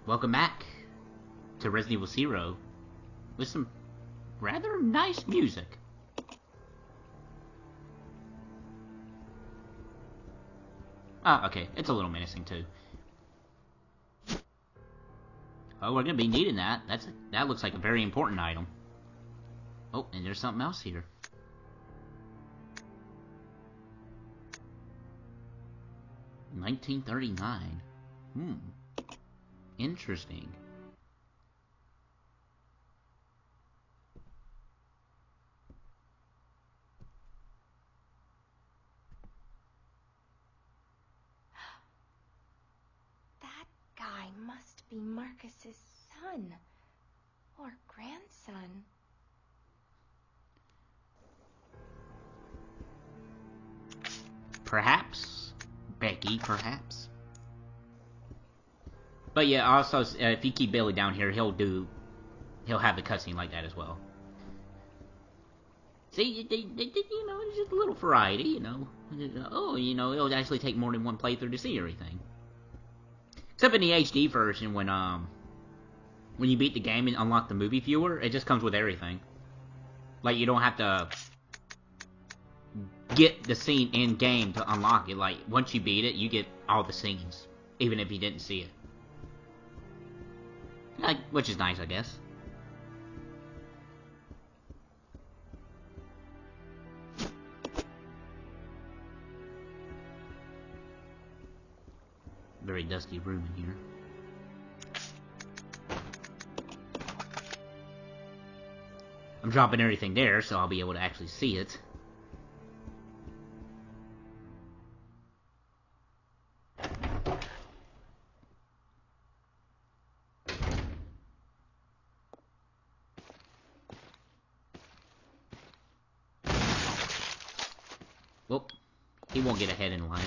Welcome back to Resident Evil Zero with some rather nice music. Ah, okay, it's a little menacing too. Oh, we're gonna be needing that. That looks like a very important item. Oh, and there's something else here. $1939. Interesting. That guy must be Marcus's son. Or grandson. Perhaps. Becky, perhaps. But yeah, also, if you keep Billy down here, he'll have the cutscene like that as well. See, it's just a little variety, Oh, it'll actually take more than one playthrough to see everything. Except in the HD version, when you beat the game and unlock the movie viewer, it just comes with everything. Like, you don't have to get the scene in game to unlock it. Like, once you beat it, you get all the scenes, even if you didn't see it. Like, which is nice, I guess. Very dusty room in here. I'm dropping everything there, so I'll be able to actually see it. Well, he won't get ahead in line.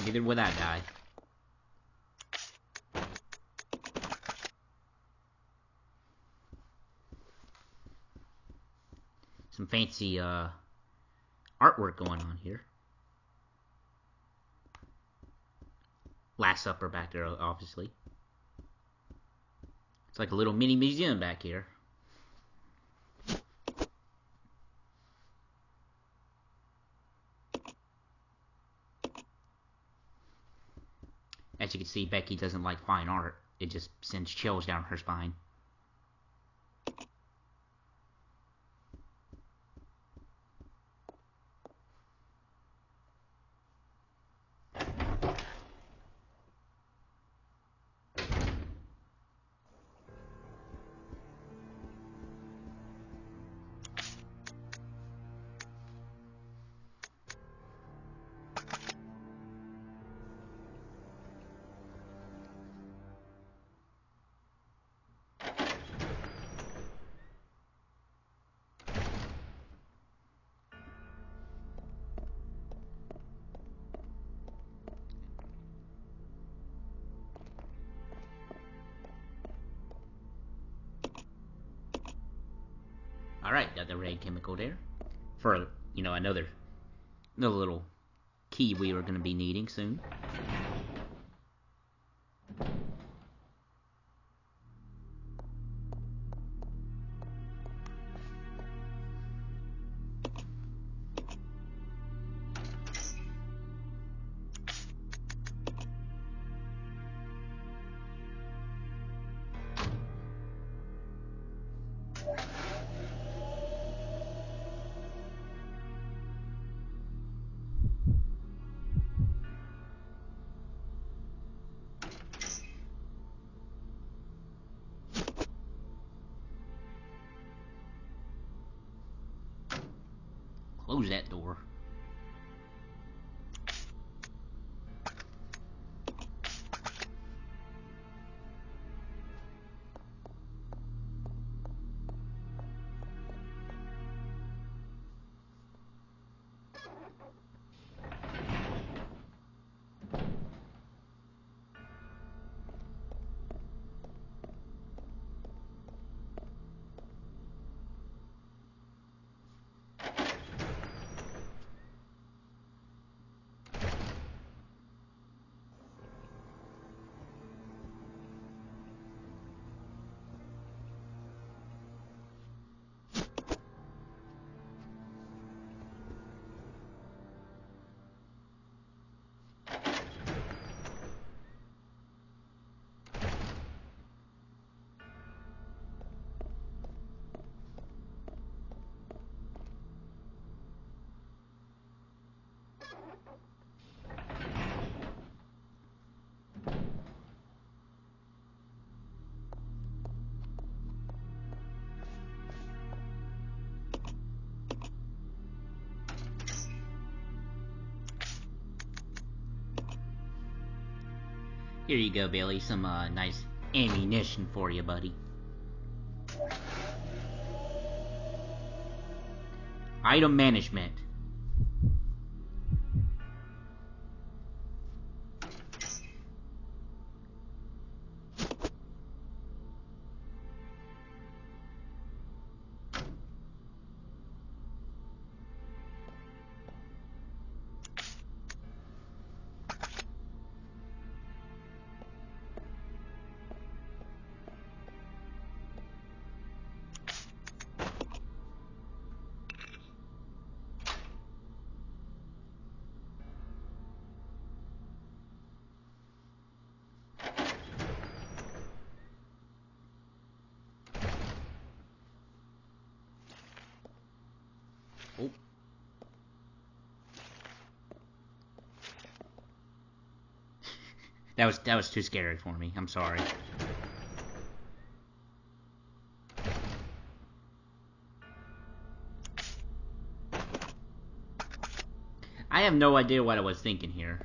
Neither will that guy. Some fancy artwork going on here. Last Supper back there, obviously. It's like a little mini museum back here. As you can see, Becky doesn't like fine art. It just sends chills down her spine. Alright, got the red chemical there. For, another little key we are going to be needing soon. Close that door. Here you go, Billy. Some nice ammunition for you, buddy. Item management. Oh. That was too scary for me. I'm sorry. I have no idea what I was thinking here.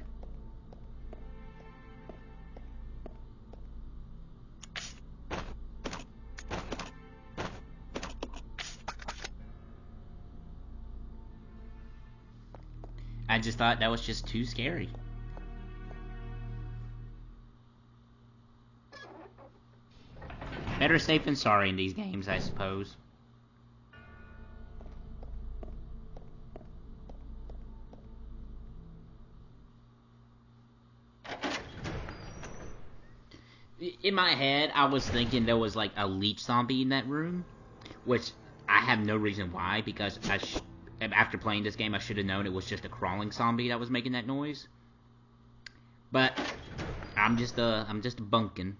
I just thought that was just too scary. Better safe than sorry in these games, I suppose. In my head, I was thinking there was like a leech zombie in that room, which I have no reason why, because after playing this game, I should have known it was just a crawling zombie that was making that noise. But I'm just bunking.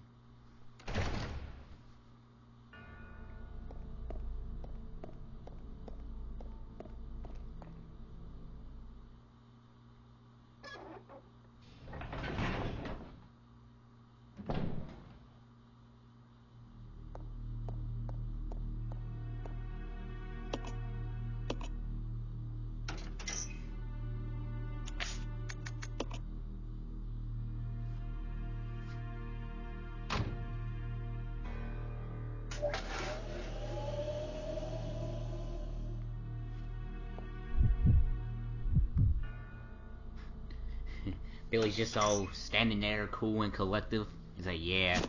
Billy's just all standing there, cool and collective. He's like, yeah,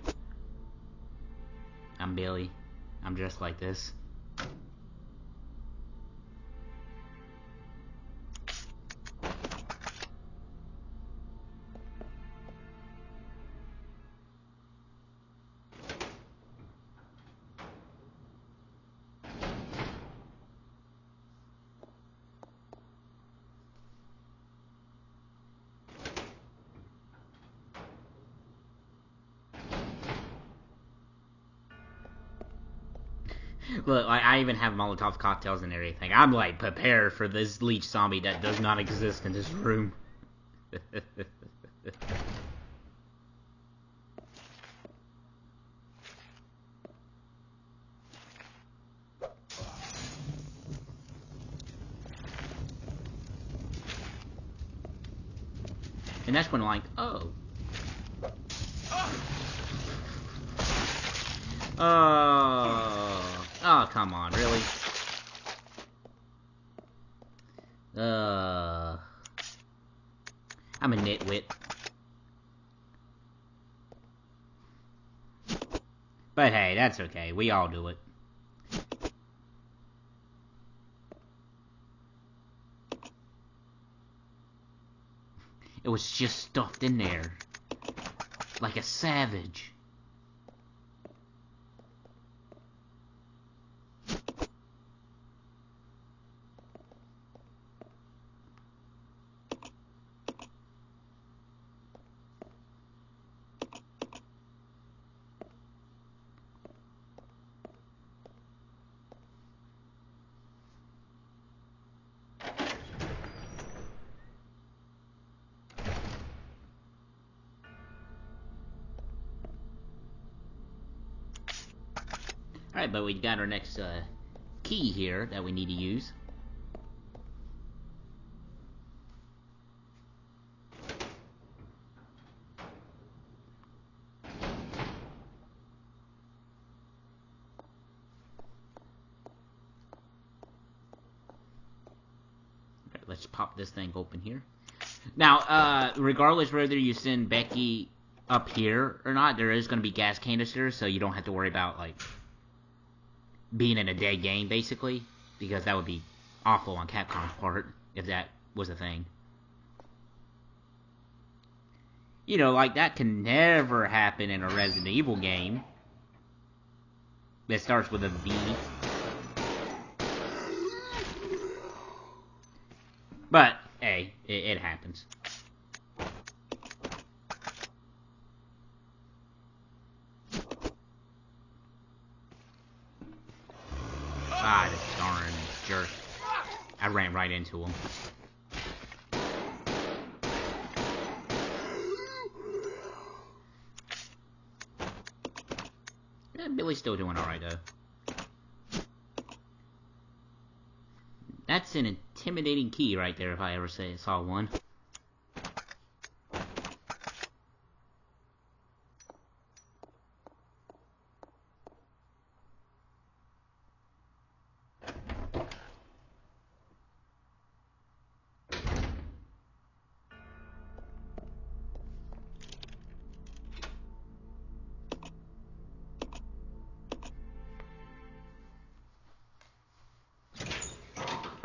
I'm Billy. I'm dressed like this. Look, I even have Molotov cocktails and everything. I'm like prepared for this leech zombie that does not exist in this room. And that's when I'm like, oh. Oh, come on, really? I'm a nitwit. But hey, that's okay. We all do it. It was just stuffed in there. Like a savage. Alright, but we got our next key here that we need to use. let's pop this thing open here. Now, regardless whether you send Becky up here or not, there is going to be gas canisters, so you don't have to worry about, like, being in a dead game, basically, because that would be awful on Capcom's part, if that was a thing. You know, like, that can never happen in a Resident Evil game that starts with a V. But, hey, it happens. Ah, this darn jerk. I ran right into him. Yeah, Billy's still doing alright, though. That's an intimidating key right there, if I ever saw one.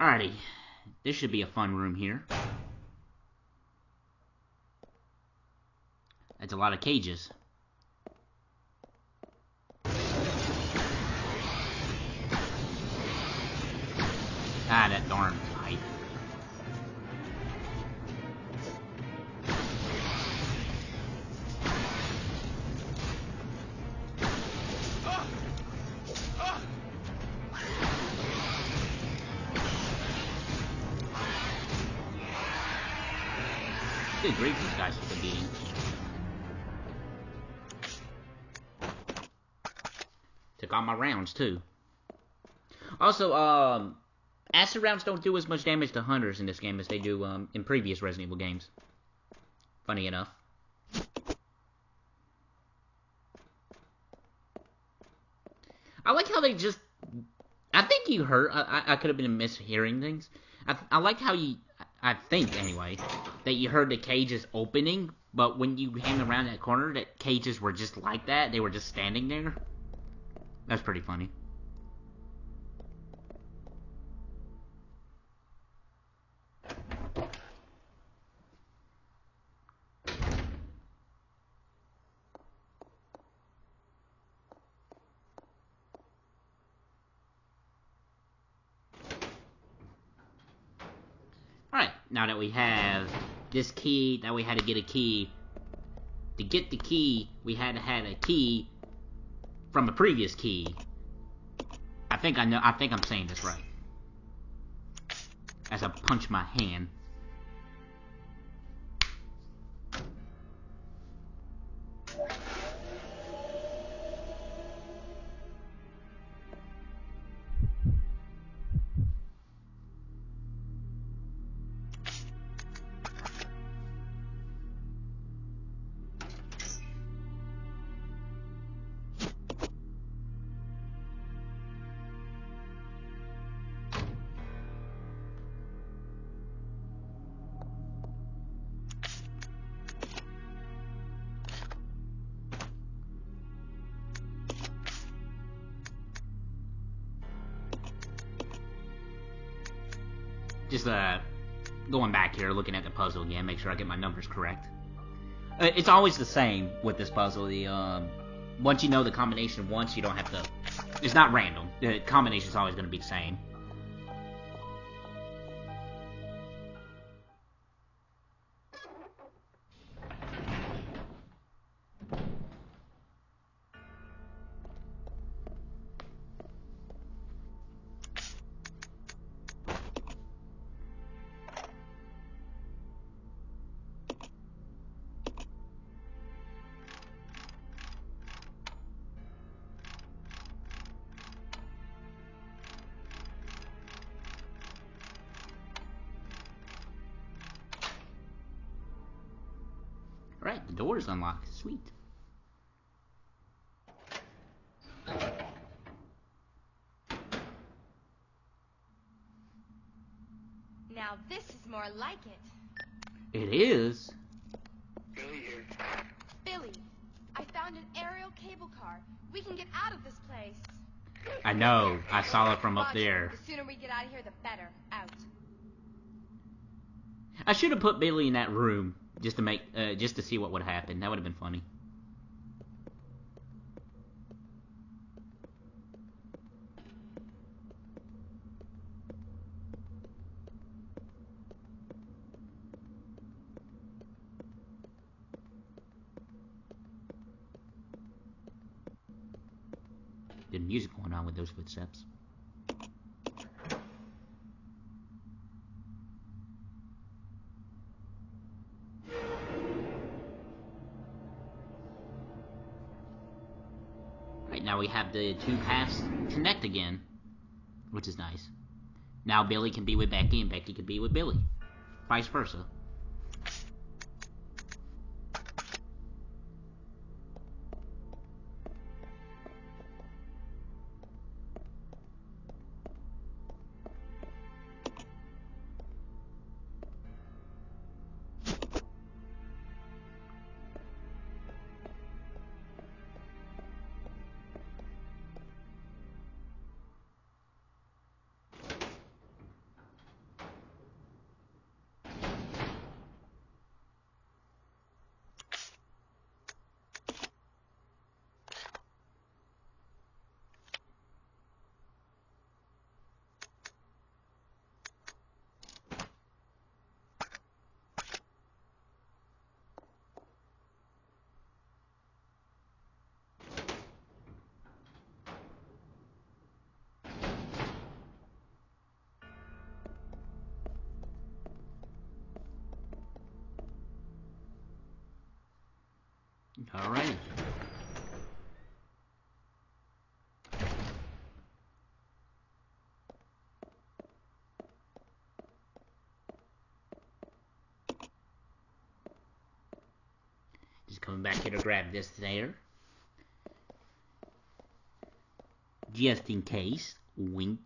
Alrighty, this should be a fun room here. That's a lot of cages. Ah, that darn pipe. Good grief, these guys took a beating. Took all my rounds, too. Also, acid rounds don't do as much damage to hunters in this game as they do in previous Resident Evil games. Funny enough. I like how they just... I think you heard... I could have been mishearing things. I like how you... I think, anyway, that you heard the cages opening, but when you came around that corner, that cages were just like that. They were just standing there. That's pretty funny. Alright, now that we have this key, now we had to get a key. To get the key, we had to have a key from a previous key. I think I'm saying this right. As I punch my hand. Just going back here, looking at the puzzle again, make sure I get my numbers correct. It's always the same with this puzzle. The once you know the combination once, you don't have to... It's not random. The combination's always going to be the same. Alright, the door is unlocked. Sweet. Now this is more like it. It is? Billy here. Billy, I found an aerial cable car. We can get out of this place. I know. I saw it from up Roger. there. The sooner we get out of here, the better. Out. I should have put Billy in that room just to make, just to see what would happen. That would have been funny. Good music going on with those footsteps. Right, now we have the two paths connect again, which is nice. Now Billy can be with Becky and Becky can be with Billy. Vice versa. Alright. Just coming back here to grab this there. Just in case. Wink.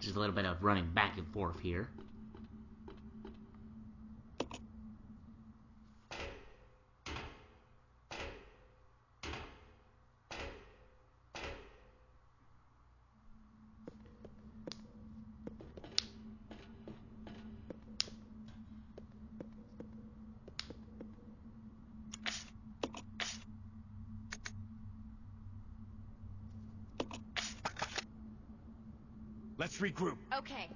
Just a little bit of running back and forth here. Let's regroup. Okay.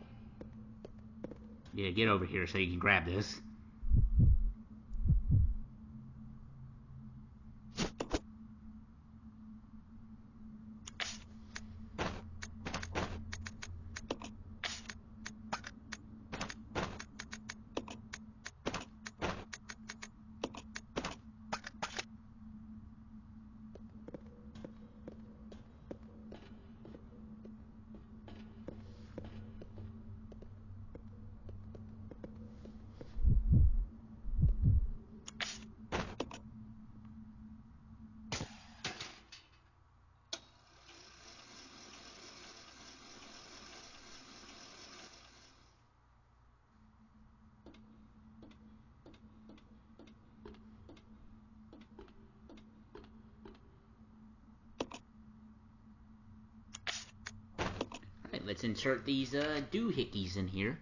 Yeah, get over here so you can grab this. let's insert these doohickeys in here.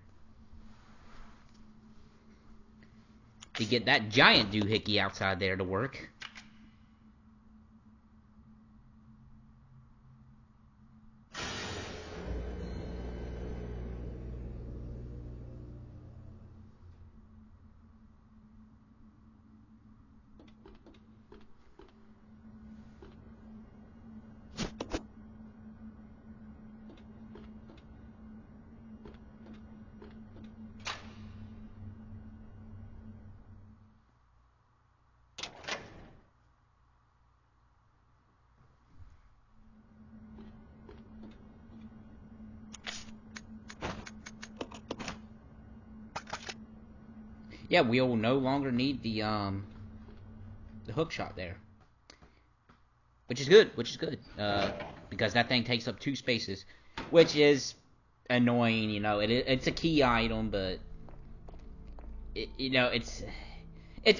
To get that giant doohickey outside there to work. Yeah, we'll no longer need the hook shot there. Which is good, because that thing takes up 2 spaces, which is annoying, you know. It's a key item, but it's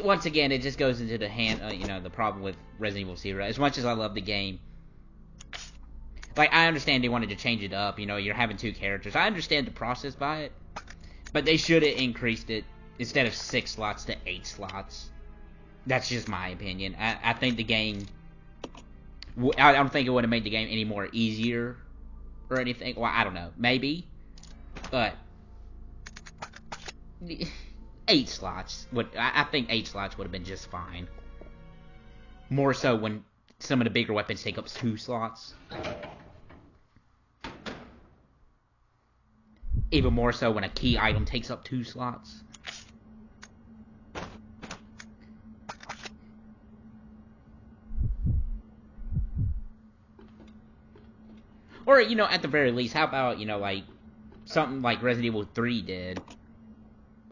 once again, it just goes into the the problem with Resident Evil Zero. As much as I love the game, like, I understand they wanted to change it up, you know, you're having 2 characters. I understand the process by it, but they should have increased it instead of 6 slots to 8 slots. That's just my opinion. I think the game... I don't think it would have made the game any more easier or anything. Well, I don't know. Maybe. But... 8 slots. I think 8 slots would have been just fine. More so when some of the bigger weapons take up 2 slots. Even more so when a key item takes up 2 slots. Or, you know, at the very least, how about, you know, like, something like Resident Evil 3 did.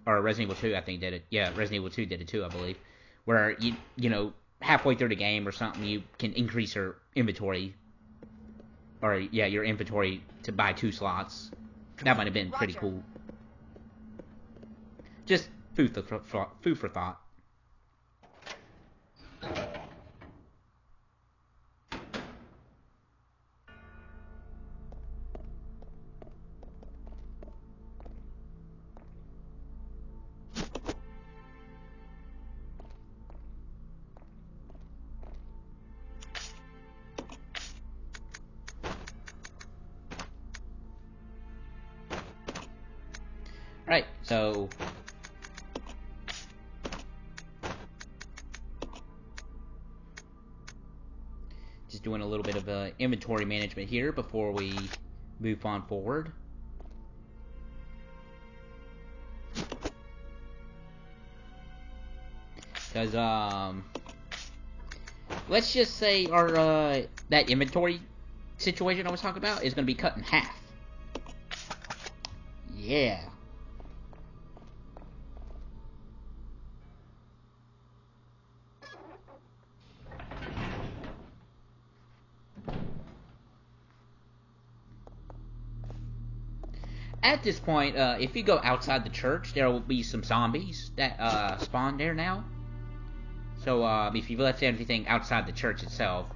Or Resident Evil 2, I think, did it. Yeah, Resident Evil 2 did it too, I believe. Where, you know, halfway through the game or something, you can increase your inventory. Or, yeah, your inventory to buy 2 slots. That might have been pretty cool. Just food for thought. Right, so... just doing a little bit of inventory management here before we move on forward. Because, let's just say our, that inventory situation I was talking about is going to be cut in half. Yeah. At this point, if you go outside the church, there will be some zombies that spawn there now. So, if you left everything outside the church itself,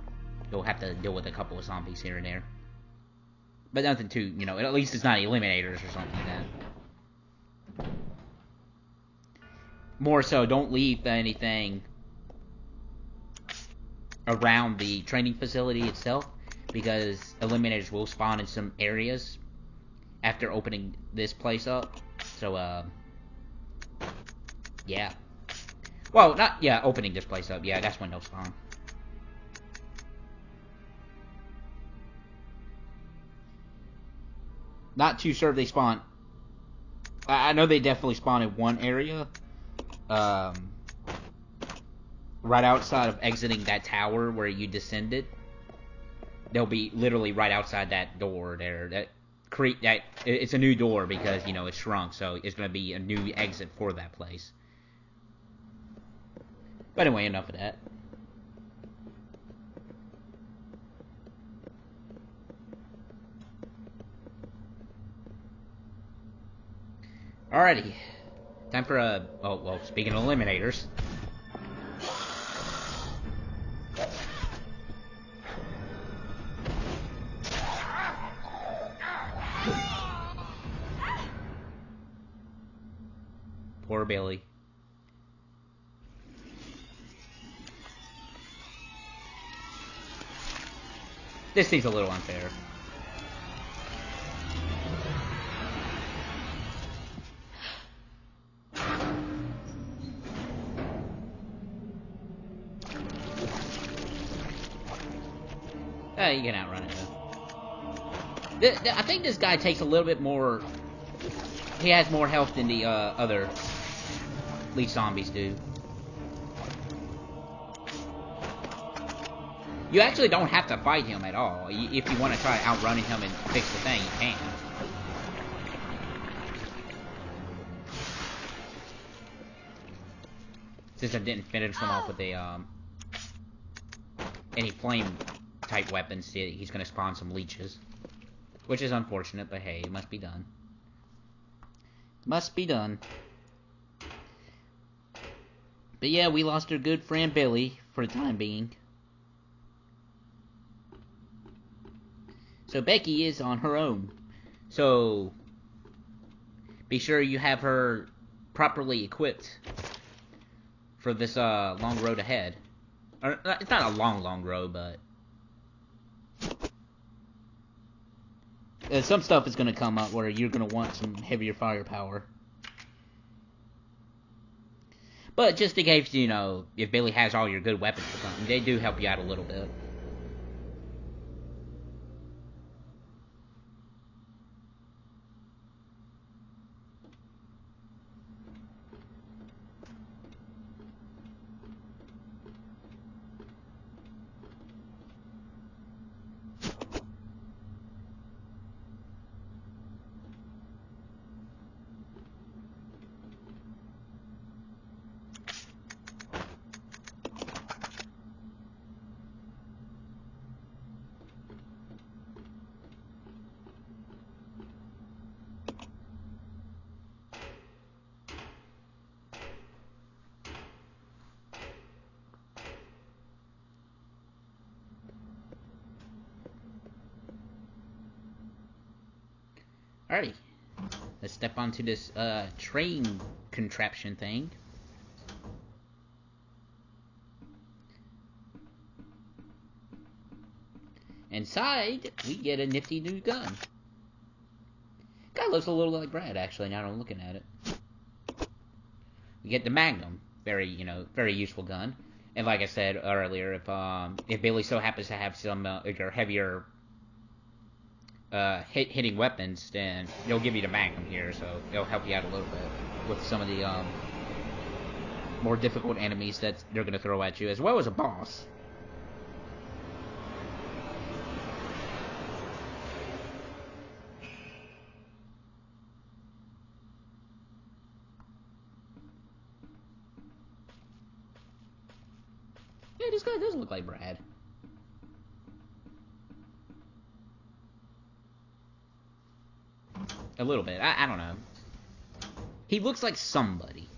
you'll have to deal with a couple of zombies here and there. But nothing too, you know, at least it's not eliminators or something like that. More so, don't leave anything around the training facility itself, because eliminators will spawn in some areas after opening this place up. So, yeah. Well, opening this place up. Yeah, that's when they'll spawn. Not too sure if they spawn. I know they definitely spawn in one area. Right outside of exiting that tower where you descended. They'll be literally right outside that door there. It's a new door because, you know, it's shrunk, so it's going to be a new exit for that place. But anyway, enough of that. Alrighty. Time for a... oh, well, speaking of eliminators... Poor Billy. This seems a little unfair. You can outrun it, though. I think this guy takes a little bit more... He has more health than the other leech zombies do. You actually don't have to fight him at all. If you want to try outrunning him and fix the thing, you can. Since I didn't finish him off with a, any flame-type weapons, he's going to spawn some leeches. Which is unfortunate, but hey, it must be done. Must be done. But yeah, we lost our good friend Billy, for the time being. So Becky is on her own. So be sure you have her properly equipped for this long road ahead. Or, it's not a long road, but some stuff is going to come up where you're going to want some heavier firepower. But just in case, you know, if Billy has all your good weapons or something, they do help you out a little bit. Alrighty, let's step onto this train contraption thing. Inside, we get a nifty new gun. Guy looks a little like Brad, actually, now that I'm looking at it. We get the Magnum, very useful gun. And like I said earlier, if Billy so happens to have some heavier hitting weapons, then they'll give you the Magnum here, so it'll help you out a little bit with some of the more difficult enemies that they're going to throw at you, as well as a boss. Yeah, this guy does look like Brad. A little bit. I don't know. He looks like somebody.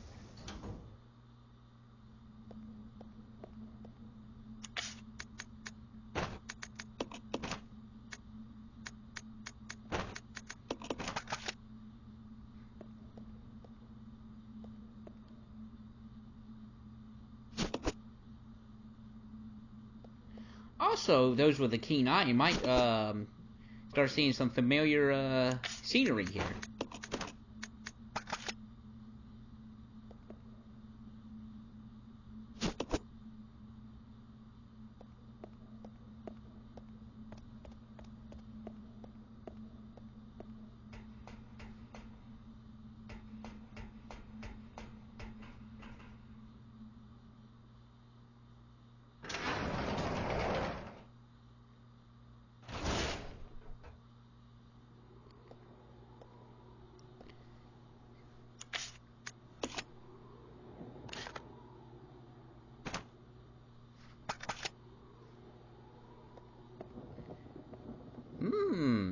Also, those with a keen eye, you might start seeing some familiar scenery here.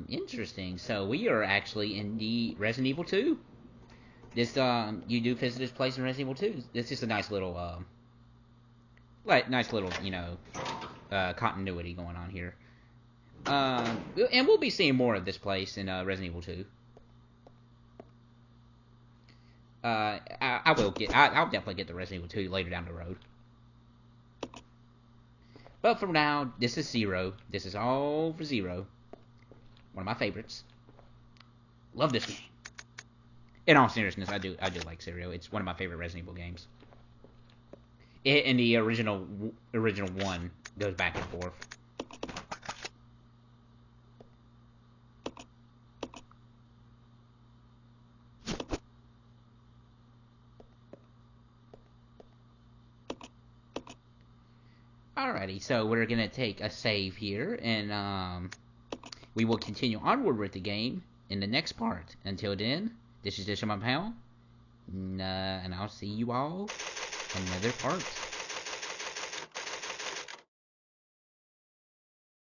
Interesting. So we are actually in the Resident Evil 2. This you do visit this place in Resident Evil 2. It's just a nice little continuity going on here. And we'll be seeing more of this place in Resident Evil 2. I will get. I'll definitely get the Resident Evil 2 later down the road. But for now, this is Zero. This is all for Zero. One of my favorites. Love this game. In all seriousness, I do like Zero. It's one of my favorite Resident Evil games. It and the original one goes back and forth. Alrighty, so we're gonna take a save here, and we will continue onward with the game in the next part. Until then, this is Dish on my pal, and I'll see you all in another part.